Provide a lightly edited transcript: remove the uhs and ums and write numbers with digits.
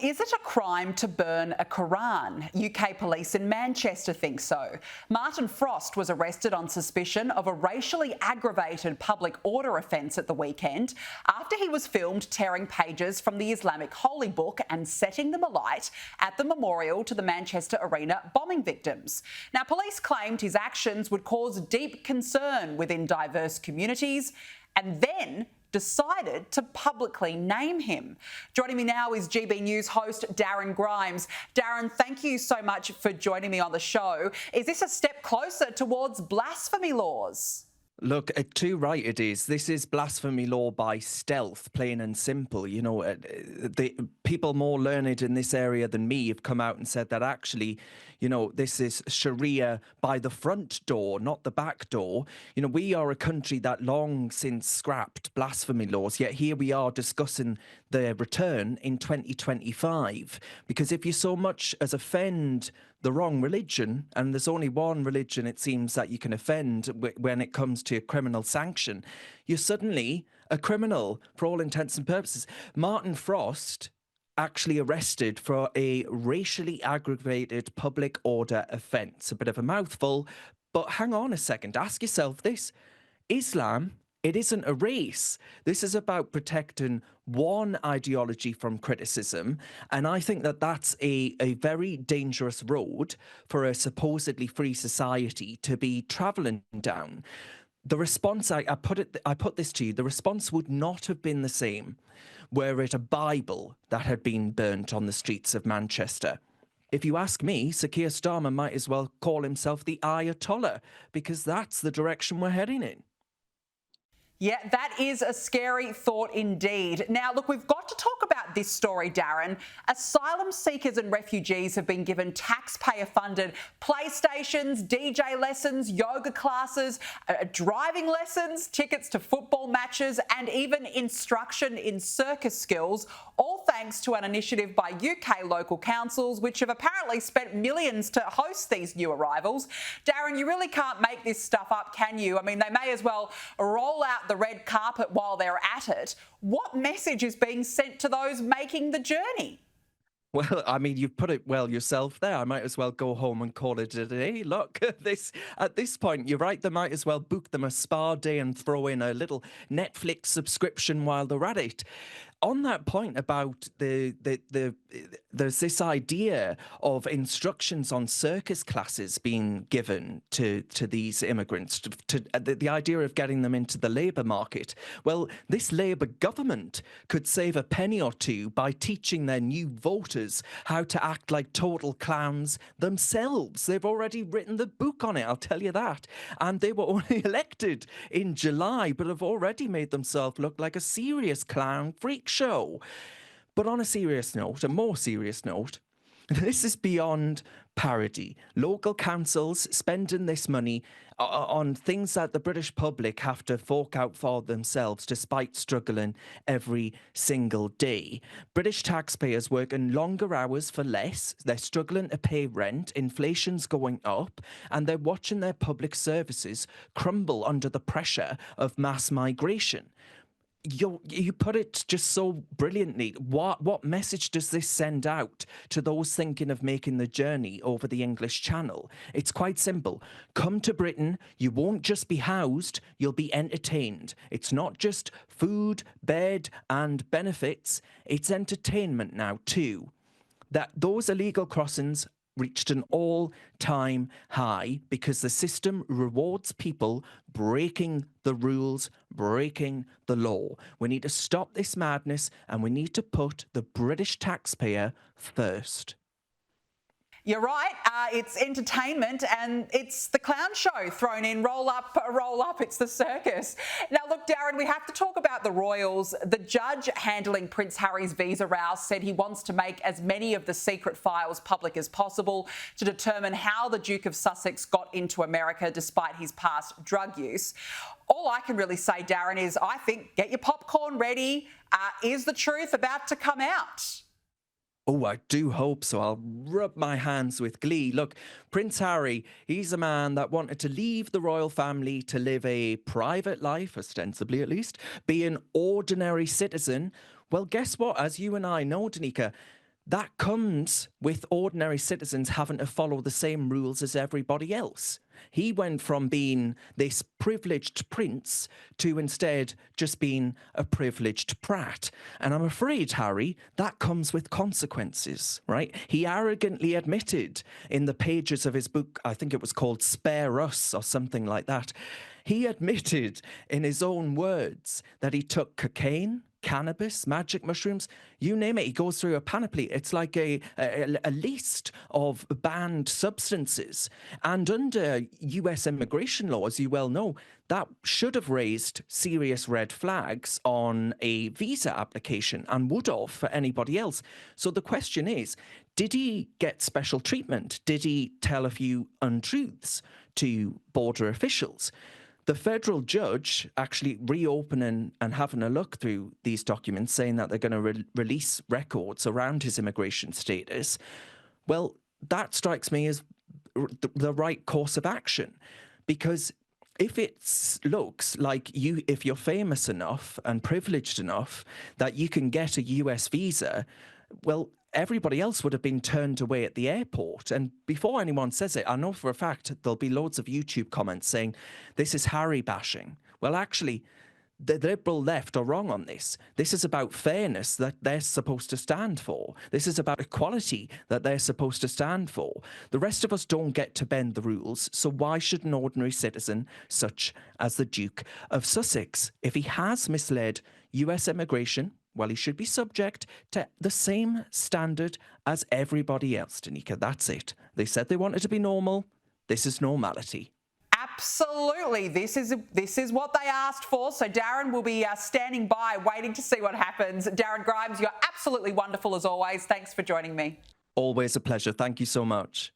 Is it a crime to burn a Quran? UK police in Manchester think so. Martin Frost was arrested on suspicion of a racially aggravated public order offence at the weekend after he was filmed tearing pages from the Islamic holy book and setting them alight at the memorial to the Manchester Arena bombing victims. Now, police claimed his actions would cause deep concern within diverse communities and then decided to publicly name him. Joining me now is GB News host Darren Grimes. Darren, thank you so much for joining me on the show. Is this a step closer towards blasphemy laws? Look, too right it is. This is blasphemy law by stealth, plain and simple. You know, the people more learned in this area than me have come out and said that actually, you know, this is Sharia by the front door, not the back door. You know, we are a country that long since scrapped blasphemy laws, yet here we are discussing their return in 2025. Because if you so much as offend the wrong religion, and there's only one religion it seems that you can offend when it comes to criminal sanction, you're suddenly a criminal for all intents and purposes. Martin Frost actually arrested for a racially aggravated public order offence. A bit of a mouthful, but hang on a second, ask yourself this. Islam, it isn't a race. This is about protecting one ideology from criticism. And I think that that's a very dangerous road for a supposedly free society to be travelling down. The response, I put this to you, the response would not have been the same were it a Bible that had been burnt on the streets of Manchester. If you ask me, Sir Keir Starmer might as well call himself the Ayatollah, because that's the direction we're heading in. Yeah, that is a scary thought indeed. Now, look, we've got to talk about this story, Darren. Asylum seekers and refugees have been given taxpayer-funded PlayStations, DJ lessons, yoga classes, driving lessons, tickets to football matches, and even instruction in circus skills, all thanks to an initiative by UK local councils, which have apparently spent millions to host these new arrivals. Darren, you really can't make this stuff up, can you? I mean, they may as well roll out the red carpet while they're at it. What message is being sent to those making the journey? Well, I mean, you've put it well yourself there. I might as well go home and call it a day. Look, at this point, you're right. They might as well book them a spa day and throw in a little Netflix subscription while they're at it. On that point about there's this idea of instructions on circus classes being given to these immigrants, to the idea of getting them into the labour market. Well, this Labour government could save a penny or two by teaching their new voters how to act like total clowns themselves. They've already written the book on it, I'll tell you that. And they were only elected in July, but have already made themselves look like a serious clown freak show. But on a serious note, a more serious note, this is beyond parody. Local councils spending this money on things that the British public have to fork out for themselves despite struggling every single day. British taxpayers working longer hours for less. They're struggling to pay rent. Inflation's going up. And they're watching their public services crumble under the pressure of mass migration. You put it just so brilliantly. What message does this send out to those thinking of making the journey over the English Channel? It's quite simple. Come to Britain, you won't just be housed, you'll be entertained. It's not just food, bed and benefits, it's entertainment now too. That those illegal crossings reached an all-time high because the system rewards people breaking the rules, breaking the law. We need to stop this madness and we need to put the British taxpayer first. You're right. It's entertainment and it's the clown show thrown in. Roll up, it's the circus. Now, look, Darren, we have to talk about the royals. The judge handling Prince Harry's visa row said he wants to make as many of the secret files public as possible to determine how the Duke of Sussex got into America despite his past drug use. All I can really say, Darren, is I think get your popcorn ready. Is the truth about to come out? Oh, I do hope so. I'll rub my hands with glee. Look, Prince Harry, he's a man that wanted to leave the royal family to live a private life, ostensibly at least, be an ordinary citizen. Well, guess what? As you and I know, Danica, that comes with ordinary citizens having to follow the same rules as everybody else. He went from being this privileged prince to instead just being a privileged prat. And I'm afraid, Harry, that comes with consequences, right? He arrogantly admitted in the pages of his book, I think it was called Spare Us or something like that, he admitted in his own words that he took cocaine, cannabis, magic mushrooms, you name it. He goes through a panoply. It's like a list of banned substances. And under US immigration law, as you well know, that should have raised serious red flags on a visa application and would have for anybody else. So the question is, did he get special treatment? Did he tell a few untruths to border officials? The federal judge actually reopening and having a look through these documents, saying that they're going to release records around his immigration status. Well, that strikes me as the right course of action, because if it looks like if you're famous enough and privileged enough that you can get a US visa, well, everybody else would have been turned away at the airport. And before anyone says it, I know for a fact there'll be loads of YouTube comments saying, this is Harry bashing. Well, actually, the liberal left are wrong on this. This is about fairness that they're supposed to stand for. This is about equality that they're supposed to stand for. The rest of us don't get to bend the rules, so why should an ordinary citizen, such as the Duke of Sussex, if he has misled US immigration, well, he should be subject to the same standard as everybody else, Danica. That's it. They said they wanted to be normal. This is normality. Absolutely. This is what they asked for. So Darren will be standing by, waiting to see what happens. Darren Grimes, you're absolutely wonderful as always. Thanks for joining me. Always a pleasure. Thank you so much.